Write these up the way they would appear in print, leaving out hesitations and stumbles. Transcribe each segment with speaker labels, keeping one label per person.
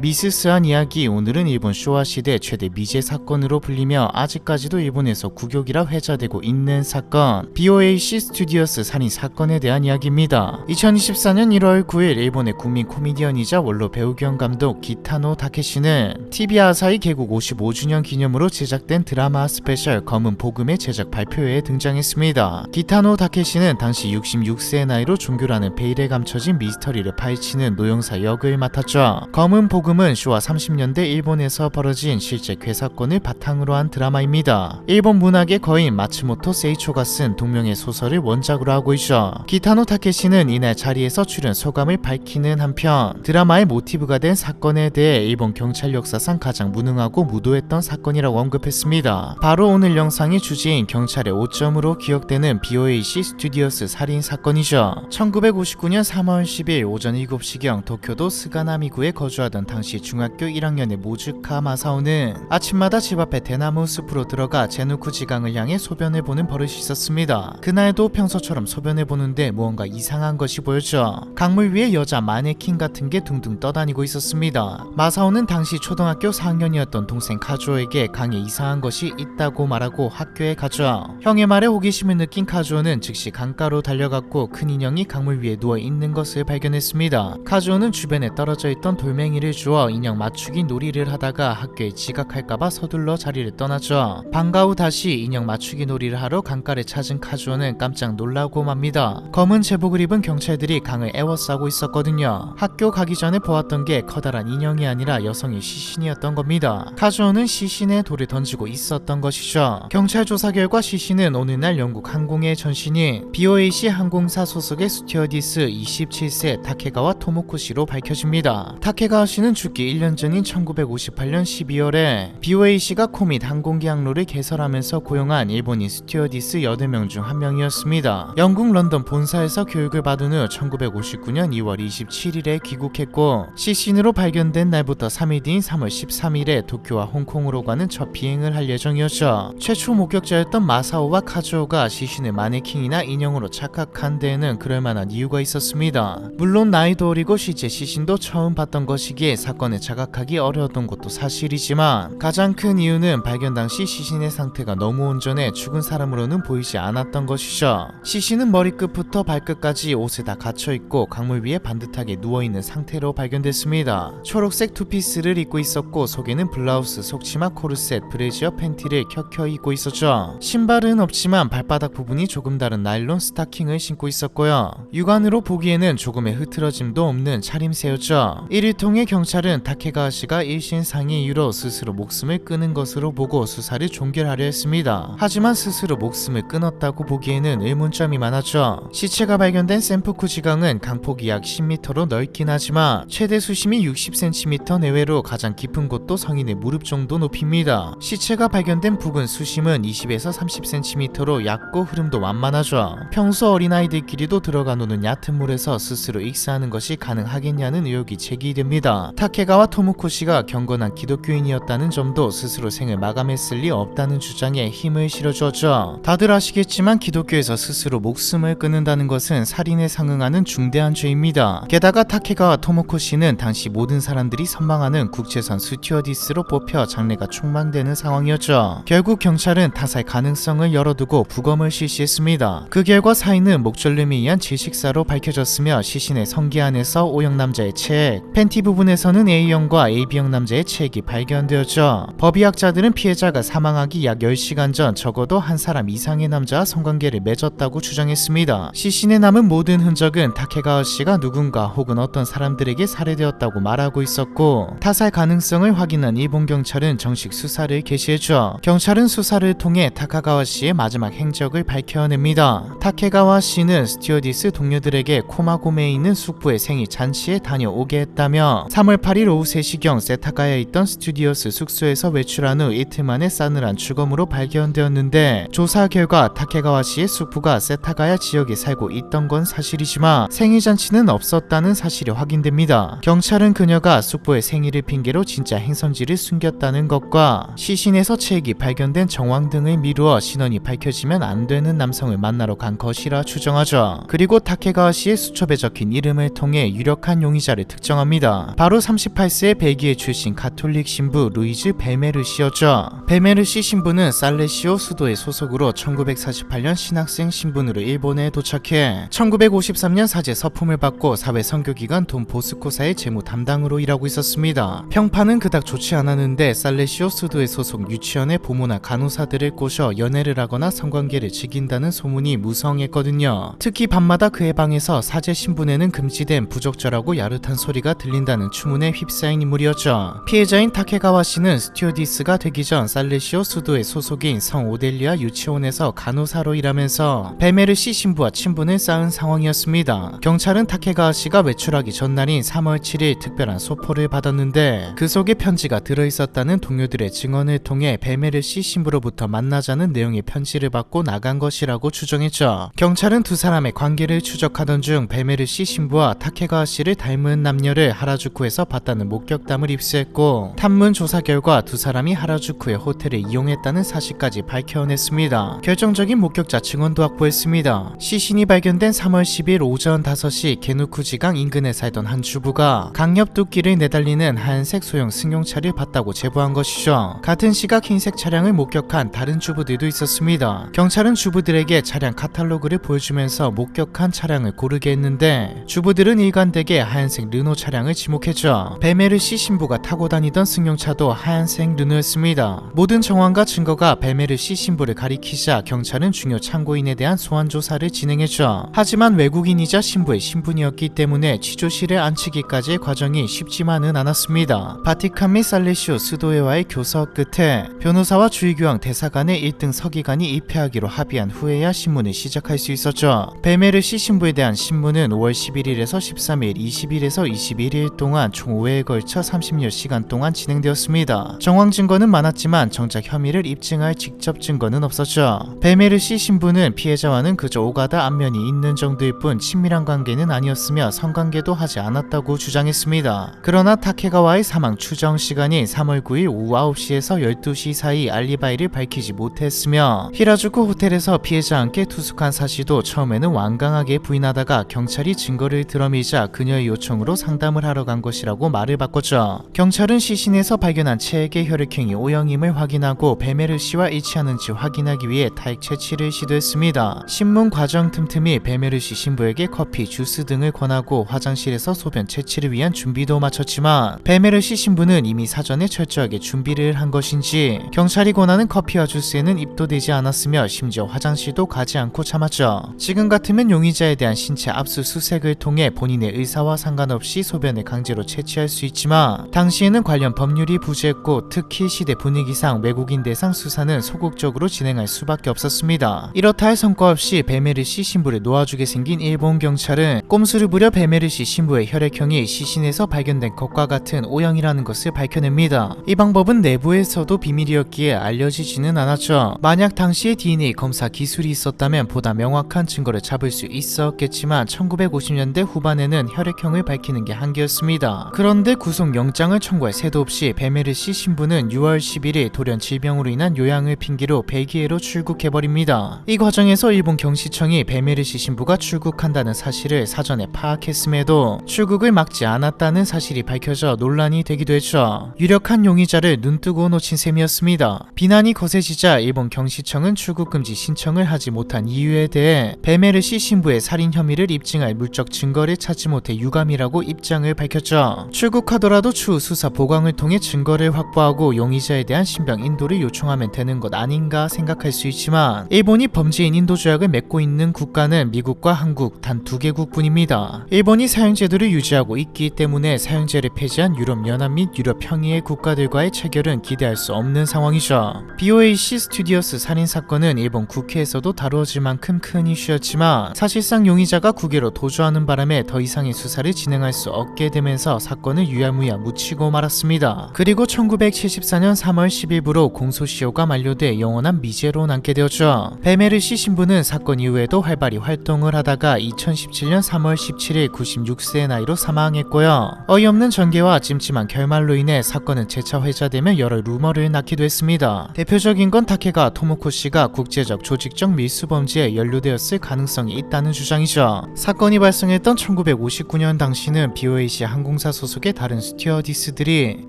Speaker 1: 미스스한 이야기. 오늘은 일본 쇼와 시대 최대 미제 사건으로 불리며 아직까지도 일본에서 구격이라 회자되고 있는 사건, BOAC 스튜디오스 살인 사건에 대한 이야기입니다. 2024년 1월 9일 일본의 국민 코미디언이자 원로 배우 겸 감독 기타노 다케시는 TV 아사히 개국 55주년 기념으로 제작된 드라마 스페셜 검은 복음의 제작 발표회에 등장했습니다. 기타노 다케시는 당시 66세의 나이로 종교라는 베일에 감춰진 미스터리를 파헤치는 노영사 역을 맡았죠. 검은 복음은 쇼와 30년대 일본에서 벌어진 실제 괴사건을 바탕으로 한 드라마입니다. 일본 문학의 거인 마츠모토 세이초가 쓴 동명의 소설을 원작으로 하고 있죠. 기타노 타케시는 이날 자리에서 출연 소감을 밝히는 한편 드라마의 모티브가 된 사건에 대해 일본 경찰 역사상 가장 무능하고 무도했던 사건이라고 언급했습니다. 바로 오늘 영상의 주제인 경찰의 오점으로 기억되는 BOAC 스튜디오스 살인 사건이죠. 1959년 3월 10일 오전 7시경 도쿄도 스가나미구에 거주하던 당시 중학교 1학년의 모즈카 마사오는 아침마다 집 앞에 대나무 숲으로 들어가 제누쿠 지강을 향해 소변을 보는 버릇이 있었습니다. 그날도 평소처럼 소변을 보는데 무언가 이상한 것이 보였죠. 강물 위에 여자 마네킹 같은 게 둥둥 떠다니고 있었습니다. 마사오는 당시 초등학교 4학년이었던 동생 카주오에게 강에 이상한 것이 있다고 말하고 학교에 가죠. 형의 말에 호기심을 느낀 카주오는 즉시 강가로 달려갔고 큰 인형이 강물 위에 누워 있는 것을 발견했습니다. 카주오는 주변에 떨어져 있던 돌멩이를 주워 인형 맞추기 놀이를 하다가 학교에 지각할까봐 서둘러 자리를 떠나죠. 방과 후 다시 인형 맞추기 놀이를 하러 강가를 찾은 카주오는 깜짝 놀라고 맙니다. 검은 제복을 입은 경찰들이 강을 에워싸고 있었거든요. 학교 가기 전에 보았던 게 커다란 인형이 아니라 여성의 시신이었던 겁니다. 카주오는 시신에 돌을 던지고 있었던 것이죠. 경찰 조사 결과 시신은 오늘날 영국 항공의 전신인 BOAC 항공사 소속의 스튜어디스 27세 타케가와 토모코 씨로 밝혀집니다. 타케가와 씨는 죽기 1년 전인 1958년 12월에 BOAC가 코밋 항공기 항로를 개설하면서 고용한 일본인 스튜어디스 8명 중 한 명이었습니다. 영국 런던 본사에서 교육을 받은 후 1959년 2월 27일에 귀국했고 시신으로 발견된 날부터 3일 뒤인 3월 13일에 도쿄와 홍콩으로 가는 첫 비행을 할 예정이었죠. 최초 목격자였던 마사오와 카주오가 시신을 마네킹이나 인형으로 착각한 데에는 그럴만한 이유가 있었습니다. 물론 나이도 어리고 실제 시신도 처음 봤던 것이기에 사건을 자각하기 어려웠던 것도 사실이지만 가장 큰 이유는 발견 당시 시신의 상태가 너무 온전해 죽은 사람으로는 보이지 않았던 것이죠. 시신은 머리끝부터 발끝까지 옷에 다 갇혀있고 강물 위에 반듯하게 누워있는 상태로 발견됐습니다. 초록색 투피스를 입고 있었고 속에는 블라우스, 속치마, 코르셋, 브래지어, 팬티를 켜켜 입고 있었죠. 신발은 없지만 발바닥 부분이 조금 다른 나일론 스타킹을 신고 있었고요. 육안으로 보기에는 조금의 흐트러짐도 없는 차림새였죠. 이를 통해 경찰은 타케가 씨가 일신상의 이유로 스스로 목숨을 끊은 것으로 보고 수사를 종결하려 했습니다. 하지만 스스로 목숨을 끊었다고 보기에는 의문점이 많았죠. 시체가 발견된 센푸쿠 지강은 강폭이 약 10m로 넓긴 하지만 최대 수심이 60cm 내외로 가장 깊은 곳도 성인의 무릎 정도 높이입니다. 시체가 발견된 부근 수심은 20에서 30cm로 얕고 흐름도 완만하죠. 평소 어린아이들끼리도 들어가 노는 얕은 물에서 스스로 익사하는 것이 가능하겠냐는 의혹이 제기됩니다. 타케가와 토모코 씨가 경건한 기독교인이었다는 점도 스스로 생을 마감했을 리 없다는 주장에 힘을 실어주었죠. 다들 아시겠지만 기독교에서 스스로 목숨을 끊는다는 것은 살인에 상응하는 중대한 죄입니다. 게다가 타케가와 토모코 씨는 당시 모든 사람들이 선망하는 국제선 스튜어디스로 뽑혀 장래가 촉망되는 상황이었죠. 결국 경찰은 타살 가능성을 열어두고 부검을 실시했습니다. 그 결과 사인은 목절름에 의한 질식사로 밝혀졌으며 시신의 성기 안에서 O형 남자의 체액, 팬티 부분에서는 A형과 AB형 남자의 체액이 발견되었죠. 법의학자들은 피해자가 사망하기 약 10시간 전 적어도 한 사람 이상의 남자와 성관계를 맺었다고 주장했습니다. 시신에 남은 모든 흔적은 타케가와 씨가 누군가 혹은 어떤 사람들에게 살해되었다고 말하고 있었고 타살 가능성을 확인한 일본 경찰은 정식 수사를 개시했죠. 경찰은 수사를 통해 타카가와 씨의 마지막 행적을 밝혀냅니다. 타케가와 씨는 스튜어디스 동료들에게 코마고메에 있는 숙부의 생일 잔치에 다녀오게 했다며 3월 8일 오후 3시경 세타가에 있던 스튜디오스 숙소에서 외출한 후 이틀 만에 싸늘한 주검으로 발견되었는데 조사 결과 타케가와 씨의 숙부가 세타가야 지역에 살고 있던 건 사실이지만 생일잔치는 없었다는 사실이 확인됩니다. 경찰은 그녀가 숙부의 생일을 핑계로 진짜 행선지를 숨겼다는 것과 시신에서 체액이 발견된 정황 등을 미루어 신원이 밝혀지면 안 되는 남성을 만나러 간 것이라 추정하죠. 그리고 타케가와 씨의 수첩에 적힌 이름을 통해 유력한 용의자를 특정합니다. 바로 38세의 벨기에 출신 가톨릭 신부 루이즈 베메르시였죠. 베메르시 신부는 살레시오 수도의 소속으로 1948년 신학생 신분으로 일본에 도착해 1953년 사제 서품을 받고 사회 선교기관 돈 보스코사의 재무 담당으로 일하고 있었습니다. 평판은 그닥 좋지 않았는데 살레시오 수도의 소속 유치원의 보모나 간호사들을 꼬셔 연애를 하거나 성관계를 즐긴다는 소문이 무성했거든요. 특히 밤마다 그의 방에서 사제 신분에는 금지된 부적절하고 야릇한 소리가 들린다는 추문에 휩싸인 인물이었죠. 피해자인 타케가와 씨는 스튜어디스가 되기 전 살레시오 수도의 소속인 성 오델리아 유치원에서 간호사로 일하면서 베메르시 신부와 친분을 쌓은 상황이었습니다. 경찰은 타케가와 씨가 외출하기 전날인 3월 7일 특별한 소포를 받았는데 그 속에 편지가 들어있었다는 동료들의 증언을 통해 베메르시 신부로부터 만나자는 내용의 편지를 받고 나간 것이라고 추정했죠. 경찰은 두 사람의 관계를 추적하던 중 베메르시 신부와 타케가와 씨를 닮은 남녀를 하라주쿠에서 봤다는 목격담을 입수했고, 탐문 조사 결과 두 사람이 하라주쿠의 호텔을 이용했다는 사실까지 밝혀냈습니다. 결정적인 목격자 증언도 확보했습니다. 시신이 발견된 3월 10일 오전 5시 게누쿠지강 인근에 살던 한 주부가 강옆 뚝길을 내달리는 하얀색 소형 승용차를 봤다고 제보한 것이죠. 같은 시각 흰색 차량을 목격한 다른 주부들도 있었습니다. 경찰은 주부들에게 차량 카탈로그를 보여주면서 목격한 차량을 고르게 했는데 주부들은 일관되게 하얀색 르노 차량을 지목했죠. 베메르시 신부가 타고 다니던 승용차도 하얀색 르노였습니다. 모든 정황과 증거가 베메르시 신부를 가리키자 경찰은 중요 참고인에 대한 소환 조사를 진행했죠. 하지만 외국인이자 신부의 신분이었기 때문에 취조실에 앉히기까지의 과정이 쉽지만은 않았습니다. 바티칸 및 살레시오 수도회와의 교서 끝에 변호사와 주의교황 대사관의 1등 서기관이 입회하기로 합의한 후에야 신문을 시작할 수 있었죠. 베메르시 신부에 대한 신문은 5월 11일에서 13일, 20일에서 21일 동안 총 5회에 걸쳐 30여 시간 동안 진행되었습니다. 정황 증거는 많았지만 정작 혐의를 입증할 직접 증거는 없었죠. 베메르시 신부는 피해자와는 그저 오가다 안면이 있는 정도일 뿐 친밀한 관계는 아니었으며 성관계도 하지 않았다고 주장했습니다. 그러나 타케가와의 사망 추정 시간인 3월 9일 오후 9시에서 12시 사이 알리바이를 밝히지 못했으며 히라주쿠 호텔에서 피해자와 함께 투숙한 사실도 처음에는 완강하게 부인하다가 경찰이 증거를 들어밀자 그녀의 요청으로 상담을 하러 간 것이라고 말을 바꿨죠. 경찰은 시신에서 발견한 체액의 혈액형이 O형임을 확인하고 베메르시와 일치하는지 확인하기 위해 타액 채취를 시도했습니다. 신문 과정 틈틈이 베메르시 신부에게 커피, 주스 등을 권하고 화장실에서 소변 채취를 위한 준비도 마쳤지만 베메르시 신부는 이미 사전에 철저하게 준비를 한 것인지 경찰이 권하는 커피와 주스에는 입도 대지 않았으며 심지어 화장실도 가지 않고 참았죠. 지금 같으면 용의자에 대한 신체 압수수색을 통해 본인의 의사와 상관없이 소변을 강제로 채취할 수 있지만 당시에는 관련 법률이 부재했고 특히 시대 분위기상 외국인 대상 수사는 소극적으로 진행할 수밖에 없었습니다. 이렇다 할 성과 없이 베메르시 신부를 놓아주게 생긴 일본 경찰은 꼼수를 부려 베메르시 신부의 혈액형이 시신에서 발견된 것과 같은 O형이라는 것을 밝혀냅니다. 이 방법은 내부에서도 비밀이었기에 알려지지는 않았죠. 만약 당시에 DNA 검사 기술이 있었다면 보다 명확한 증거를 잡을 수 있었겠지만 1950년대 후반에는 혈액형을 밝히는 게 한계였습니다. 그런데 구속영장을 청구할 새도 없이 베메르시 신부는 6월 11일 돌연 질병으로 인한 요양을 핑계로 벨기에로 출국해버립니다. 이 과정에서 일본 경시청이 베메르시 신부가 출국한다는 사실을 사전에 파악했음에도 출국을 막지 않았다는 사실이 밝혀져 논란이 되기도 했죠. 유력한 용의자를 눈뜨고 놓친 셈이었습니다. 비난이 거세지자 일본 경시청은 출국금지 신청을 하지 못한 이유에 대해 베메르시 신부의 살인 혐의를 입증할 물적 증거를 찾지 못해 유감이라고 입장을 밝혔죠. 출국하더라도 추후 수사 보강을 통해 증거를 확보하고 용의자에 대한 신병 인도를 요청하면 되는 것 아닌가 생각할 수 있지만 일본이 범죄인 인도 조약을 맺고 있는 국가는 미국과 한국 단 2개국뿐입니다. 일본이 사형제도를 유지하고 있기 때문에 사형제를 폐지한 유럽연합 및 유럽평의의 국가들과의 체결은 기대할 수 없는 상황이죠. BOAC 스튜디오스 살인사건은 일본 국회에서도 다루어질 만큼 큰 이슈였지만 사실상 용의자가 국외로 도주하는 바람에 더 이상의 수사를 진행할 수 없게 되면서 사건을 유야무야 묻히고 말았습니다. 그리고 1974년 3월 10일부로 공소시효가 만료돼 영원한 미제로 남게 되었죠. 베메르시 신부는 사건 이후에도 활발히 활동을 하다가 2017년 3월 17일 96세의 나이로 사망했고요. 어이없는 전개와 찜찜한 결말로 인해 사건은 재차 회자되며 여러 루머를 낳기도 했습니다. 대표적인 건 타케가 토모코 씨가 국제적 조직적 밀수범죄에 연루되었을 가능성이 있다는 주장이죠. 사건이 발생했던 1959년 당시는 BOAC 항공사 소속의 다른 스튜어디스들이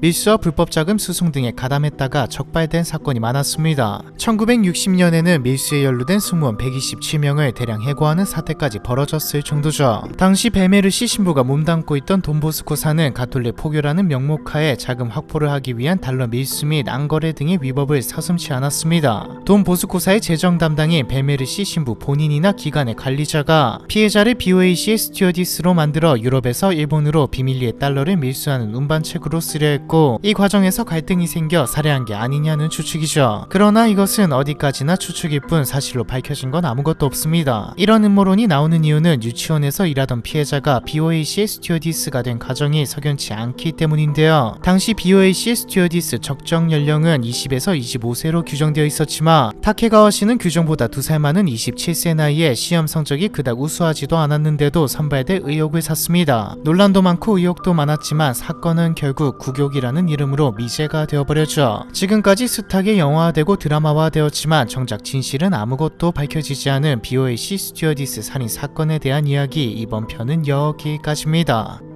Speaker 1: 밀수와 불법 자금 수송 등에 가담했다가 적발된 사건이 많았습니다. 1960년에는 밀수에 연루된 승무원 127명을 대량 해고하는 사태까지 벌어졌을 정도죠. 당시 베메르시 신부가 몸담고 있던 돈보스코사는 가톨릭 포교라는 명목하에 자금 확보를 하기 위한 달러 밀수 및 안거래 등의 위법을 서슴지 않았습니다. 돈보스코사의 재정 담당인 베메르시 신부 본인이나 기관의 관리자가 피해자를 BOAC의 스튜어디스로 만들어 유럽에서 일본으로 비밀리에 달러를 밀수하는 운반책으로 쓰려 했고, 이 과정에서 갈등이 생겨 살해한 게 아니냐는 추측이죠. 그러나 이것은 어디까지나 추측일 뿐 사실로 밝혀진 건 아무것도 없습니다. 이런 음모론이 나오는 이유는 유치원에서 일하던 피해자가 BOAC의 스튜어디스가 된 가정이 석연치 않기 때문인데요. 당시 BOAC의 스튜어디스 적정 연령은 20에서 25세로 규정되어 있었지만 타케가와 씨는 규정보다 2살 많은 27세 나이에 시험 성적이 그닥 우수하지도 않았는데도 선발될 의혹을 샀습니다. 논란도 많고 의혹도 많았지만 사건은 결국 구욕이라는 이름으로 미제가 되어버렸죠. 지금까지 숱하게 영화화되고 드라마화되었지만 정작 진실은 아무것도 밝혀지지 않은 BOAC 스튜어디스 살인 사건에 대한 이야기, 이번 편은 여기까지입니다.